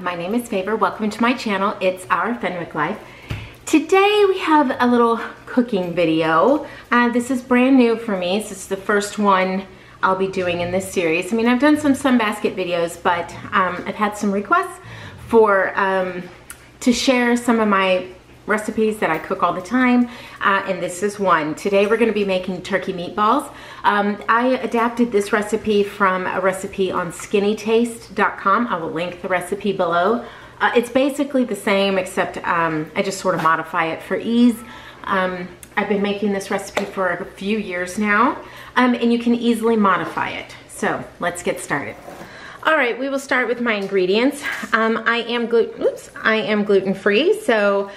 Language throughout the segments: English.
my name is Favor. Welcome to my channel. It's our Fenwick Life. Today we have a little cooking video. This is brand new for me. This is the first one I'll be doing in this series. I mean, I've done some sunbasket videos, but I've had some requests for to share some of my recipes that I cook all the time, and this is one. Today we're going to be making turkey meatballs. I adapted this recipe from a recipe on skinnytaste.com. I will link the recipe below. It's basically the same, except I just sort of modify it for ease. I've been making this recipe for a few years now, and you can easily modify it. So let's get started. All right, we will start with my ingredients. I am gluten-free, so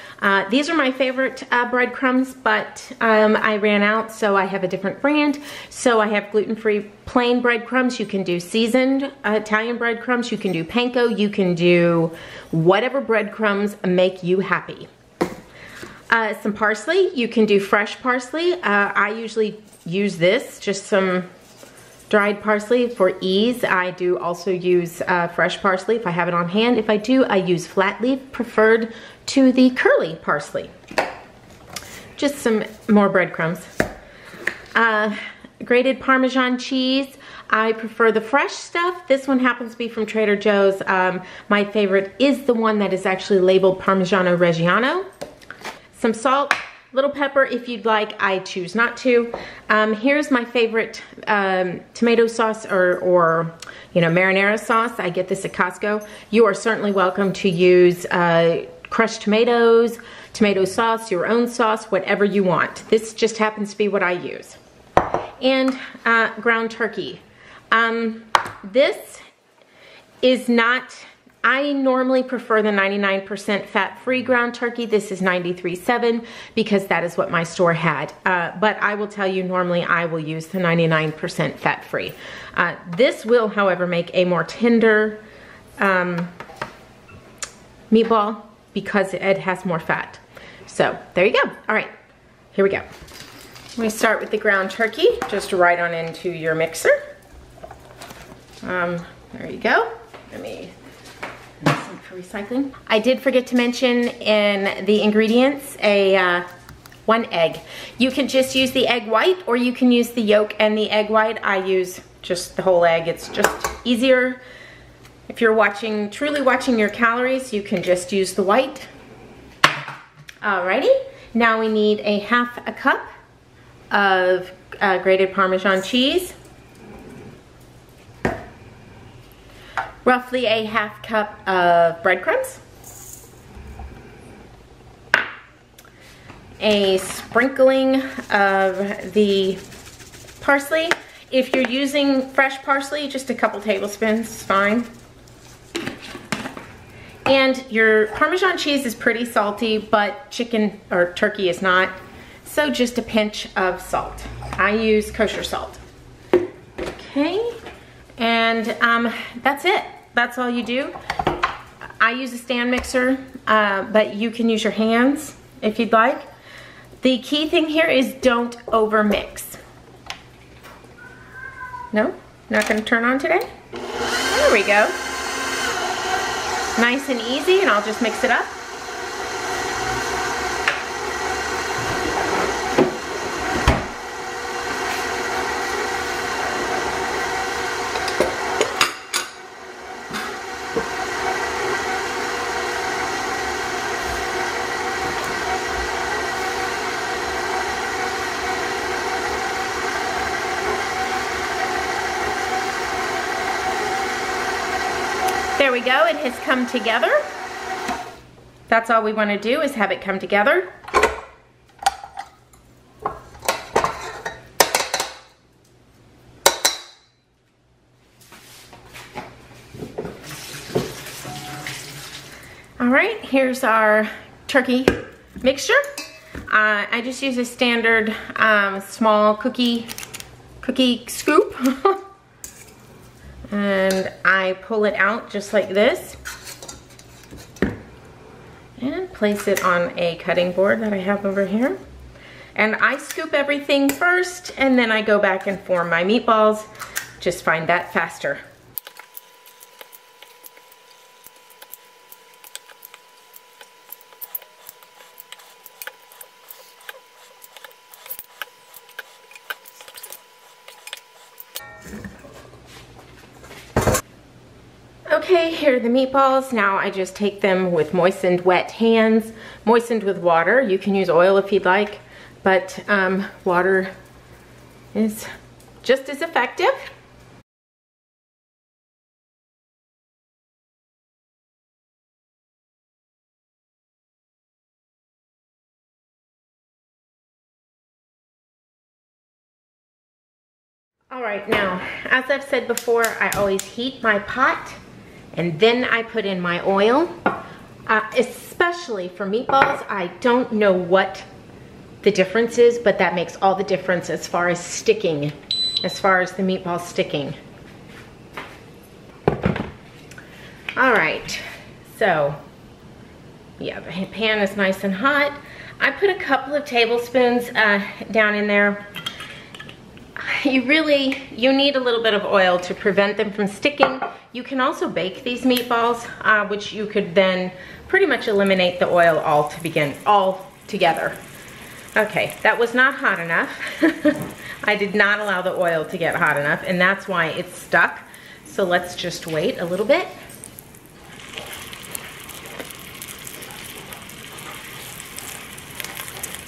these are my favorite breadcrumbs, but I ran out, so I have a different brand. So I have gluten-free plain breadcrumbs. You can do seasoned Italian breadcrumbs. You can do panko. You can do whatever breadcrumbs make you happy. Some parsley. You can do fresh parsley. I usually use this, just some dried parsley for ease. I do also use fresh parsley if I have it on hand. If I do, I use flat leaf, preferred to the curly parsley. Just some more breadcrumbs. Grated Parmesan cheese. I prefer the fresh stuff. This one happens to be from Trader Joe's. My favorite is the one that is actually labeled Parmigiano Reggiano. Some salt. Little pepper if you'd like. I choose not to. Here's my favorite tomato sauce or marinara sauce. I get this at Costco. You are certainly welcome to use crushed tomatoes, tomato sauce, your own sauce, whatever you want. This just happens to be what I use. And ground turkey. This is not... I normally prefer the 99% fat-free ground turkey. This is 93.7 because that is what my store had. But I will tell you, normally I will use the 99% fat-free. This will, however, make a more tender meatball because it has more fat. So there you go. All right, here we go. We start with the ground turkey. Just right on into your mixer. There you go. Let me... for recycling. I did forget to mention in the ingredients one egg. You can just use the egg white, or you can use the yolk and the egg white. I use just the whole egg. It's just easier. If you're truly watching your calories, you can just use the white. Alrighty, now we need a half a cup of grated Parmesan cheese. Roughly a half cup of breadcrumbs, a sprinkling of the parsley. If you're using fresh parsley, just a couple tablespoons is fine. And your Parmesan cheese is pretty salty, but chicken or turkey is not, so just a pinch of salt. I use kosher salt. Okay. And that's it. That's all you do. I use a stand mixer, but you can use your hands if you'd like. The key thing here is don't over mix. No? Not going to turn on today? There we go. Nice and easy, and I'll just mix it up. There we go, it has come together. That's all we want to do is have it come together. All right, here's our turkey mixture. I just use a standard small cookie scoop. And I pull it out just like this and place it on a cutting board that I have over here. And I scoop everything first, and then I go back and form my meatballs. Just find that faster. Okay, here are the meatballs. Now I just take them with moistened wet hands, moistened with water. You can use oil if you'd like, but water is just as effective. All right, now, as I've said before, I always heat my pot and then I put in my oil. Especially for meatballs, I don't know what the difference is, but that makes all the difference as far as sticking, as far as the meatball sticking. All right, so yeah, the pan is nice and hot. I put a couple of tablespoons down in there. You need a little bit of oil to prevent them from sticking. You can also bake these meatballs, which you could then pretty much eliminate the oil altogether. Okay, that was not hot enough. I did not allow the oil to get hot enough, and that's why it's stuck. So let's just wait a little bit.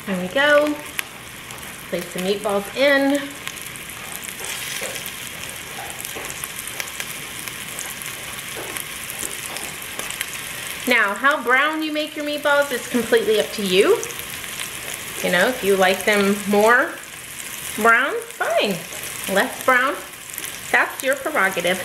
There we go. Place the meatballs in. Now, how brown you make your meatballs is completely up to you. You know, if you like them more brown, fine. Less brown, that's your prerogative.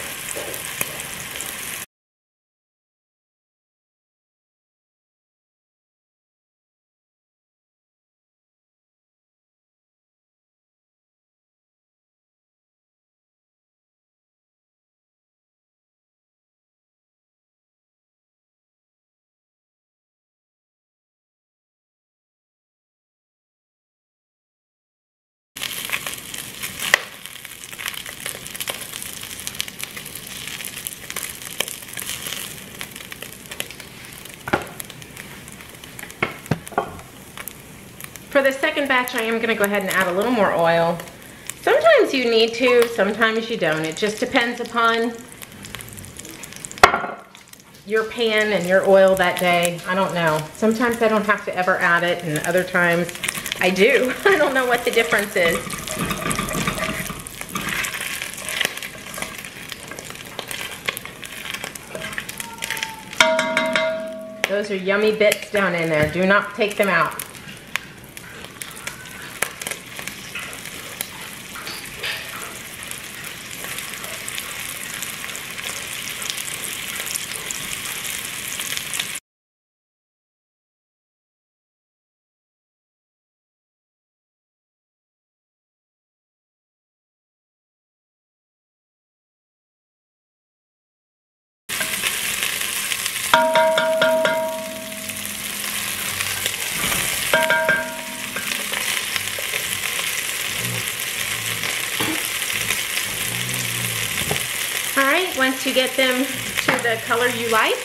For the second batch, I am going to go ahead and add a little more oil. Sometimes you need to, sometimes you don't. It just depends upon your pan and your oil that day. I don't know. Sometimes I don't have to ever add it, and other times I do. I don't know what the difference is. Those are yummy bits down in there. Do not take them out. Alright, once you get them to the color you like,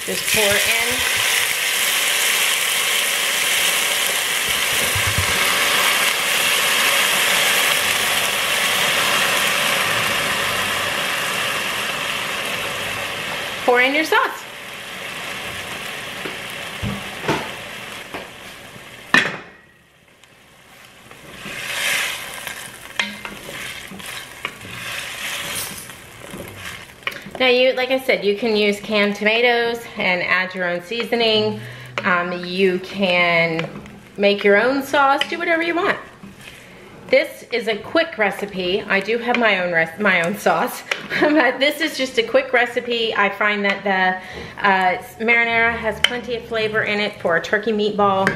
just pour in your sauce. Now like I said, you can use canned tomatoes and add your own seasoning. You can make your own sauce, do whatever you want. This is a quick recipe. I do have my own sauce, but this is just a quick recipe. I find that the marinara has plenty of flavor in it for a turkey meatball.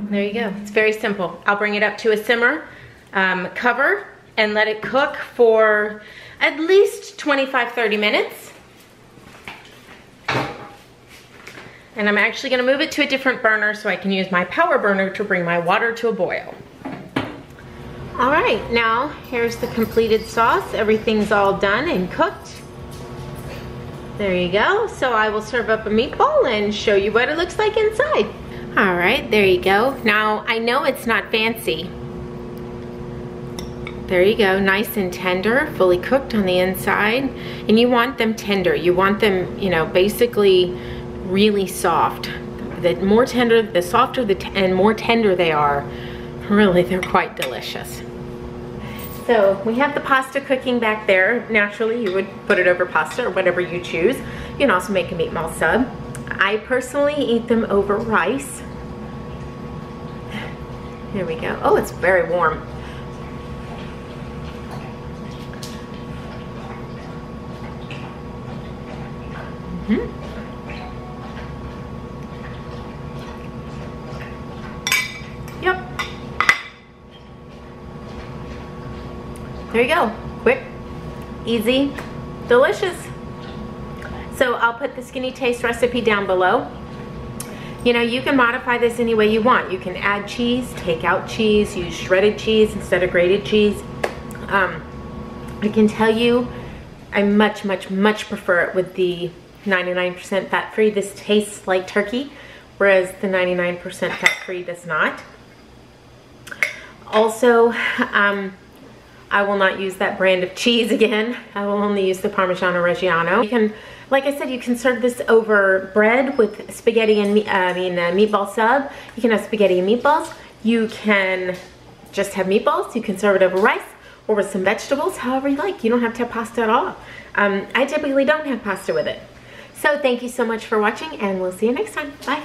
There you go. It's very simple. I'll bring it up to a simmer, cover, and let it cook for at least 25-30 minutes. And I'm actually gonna move it to a different burner so I can use my power burner to bring my water to a boil. All right, now here's the completed sauce. Everything's all done and cooked. There you go. So I will serve up a meatball and show you what it looks like inside. All right, there you go. Now I know it's not fancy, There you go, nice and tender, fully cooked on the inside. And you want them tender. You want them, you know, basically really soft. The more tender, the softer and more tender they are, really, they're quite delicious. So we have the pasta cooking back there. Naturally, you would put it over pasta or whatever you choose. You can also make a meatball sub. I personally eat them over rice. Here we go. Oh, it's very warm. Yep. There you go. Quick, easy, delicious. So I'll put the Skinny Taste recipe down below. You know, you can modify this any way you want. You can add cheese, take out cheese, use shredded cheese instead of grated cheese. I can tell you, I much prefer it with the 99% fat-free. This tastes like turkey, whereas the 99% fat-free does not. Also, I will not use that brand of cheese again. I will only use the Parmigiano Reggiano. You can, like I said, you can serve this over bread with spaghetti and meatball sub. You can have spaghetti and meatballs. You can just have meatballs. You can serve it over rice or with some vegetables, however you like. You don't have to have pasta at all. I typically don't have pasta with it. So thank you so much for watching, and we'll see you next time. Bye.